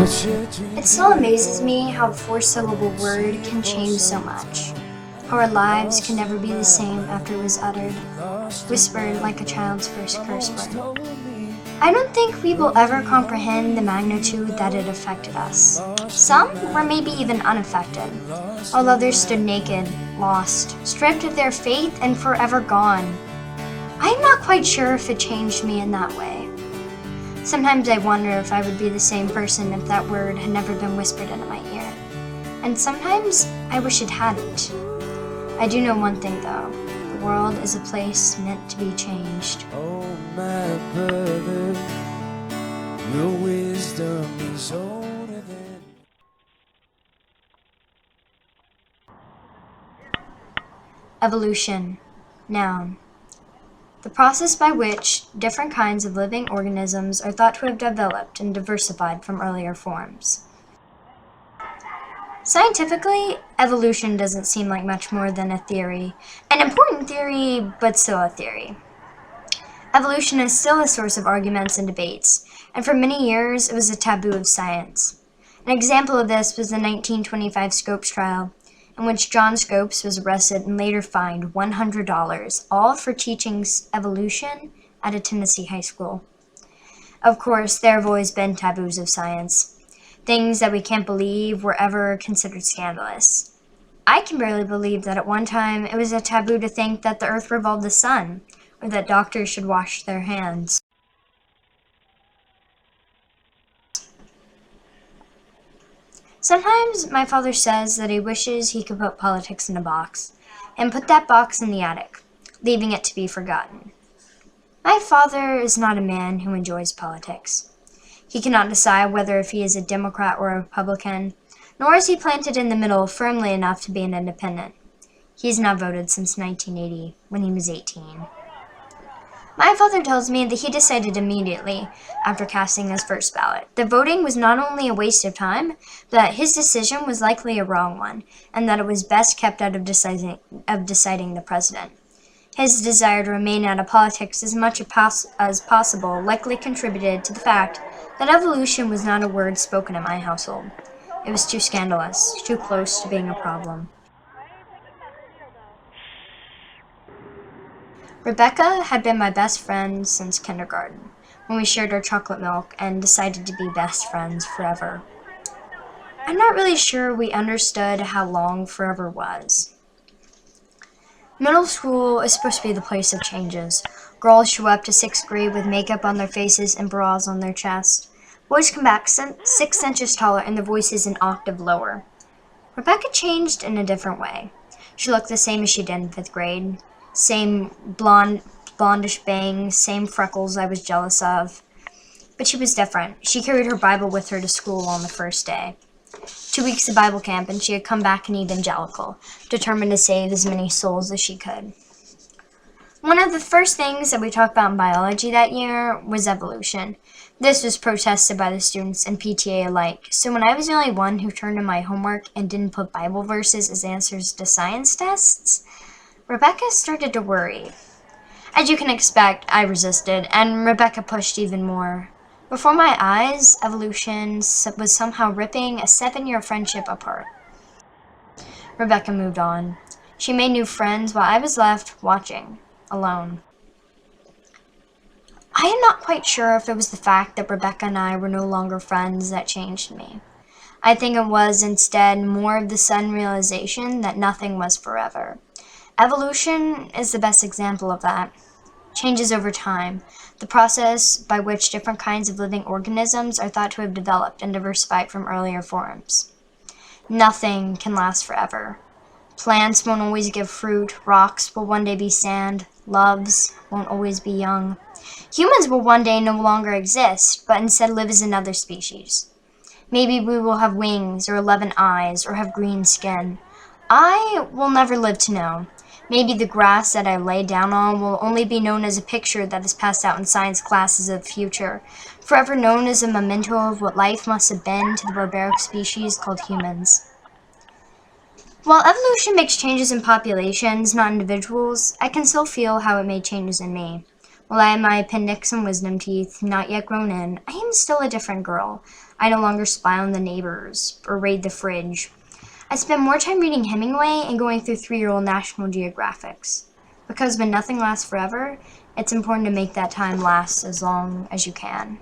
It still amazes me how a four-syllable word can change so much. How our lives can never be the same after it was uttered, whispered like a child's first curse word. I don't think we will ever comprehend the magnitude that it affected us. Some were maybe even unaffected, while others stood naked, lost, stripped of their faith, and forever gone. I'm not quite sure if it changed me in that way. Sometimes I wonder if I would be the same person if that word had never been whispered into my ear. And sometimes I wish it hadn't. I do know one thing though. The world is a place meant to be changed. Oh, my brother, your wisdom is older than... Evolution. Noun. The process by which different kinds of living organisms are thought to have developed and diversified from earlier forms. Scientifically, evolution doesn't seem like much more than a theory. An important theory, but still a theory. Evolution is still a source of arguments and debates, and for many years it was a taboo of science. An example of this was the 1925 Scopes trial, in which John Scopes was arrested and later fined $100, all for teaching evolution at a Tennessee high school. Of course, there have always been taboos of science. Things that we can't believe were ever considered scandalous. I can barely believe that at one time it was a taboo to think that the earth revolved the sun, or that doctors should wash their hands. Sometimes my father says that he wishes he could put politics in a box, and put that box in the attic, leaving it to be forgotten. My father is not a man who enjoys politics. He cannot decide whether if he is a Democrat or a Republican, nor is he planted in the middle firmly enough to be an independent. He has not voted since 1980, when he was 18. My father tells me that he decided immediately, after casting his first ballot, that voting was not only a waste of time, but that his decision was likely a wrong one, and that it was best kept out of deciding the president. His desire to remain out of politics as much as possible likely contributed to the fact that evolution was not a word spoken in my household. It was too scandalous, too close to being a problem. Rebecca had been my best friend since kindergarten, when we shared our chocolate milk and decided to be best friends forever. I'm not really sure we understood how long forever was. Middle school is supposed to be the place of changes. Girls show up to 6th grade with makeup on their faces and bras on their chest. Boys come back 6 inches taller and their voices an octave lower. Rebecca changed in a different way. She looked the same as she did in 5th grade. Same blondish bangs, same freckles I was jealous of. But she was different. She carried her Bible with her to school on the first day. 2 weeks of Bible camp, and she had come back an evangelical, determined to save as many souls as she could. One of the first things that we talked about in biology that year was evolution. This was protested by the students and PTA alike, so when I was the only one who turned in my homework and didn't put Bible verses as answers to science tests, Rebecca started to worry. As you can expect, I resisted, and Rebecca pushed even more. Before my eyes, evolution was somehow ripping a 7-year friendship apart. Rebecca moved on. She made new friends while I was left watching, alone. I am not quite sure if it was the fact that Rebecca and I were no longer friends that changed me. I think it was instead more of the sudden realization that nothing was forever. Evolution is the best example of that. Changes over time, the process by which different kinds of living organisms are thought to have developed and diversified from earlier forms. Nothing can last forever. Plants won't always give fruit, rocks will one day be sand, loves won't always be young. Humans will one day no longer exist, but instead live as another species. Maybe we will have wings or 11 eyes or have green skin. I will never live to know. Maybe the grass that I lay down on will only be known as a picture that is passed out in science classes of the future, forever known as a memento of what life must have been to the barbaric species called humans. While evolution makes changes in populations, not individuals, I can still feel how it made changes in me. While I have my appendix and wisdom teeth not yet grown in, I am still a different girl. I no longer spy on the neighbors or raid the fridge. I spend more time reading Hemingway and going through 3-year-old National Geographics. Because when nothing lasts forever, it's important to make that time last as long as you can.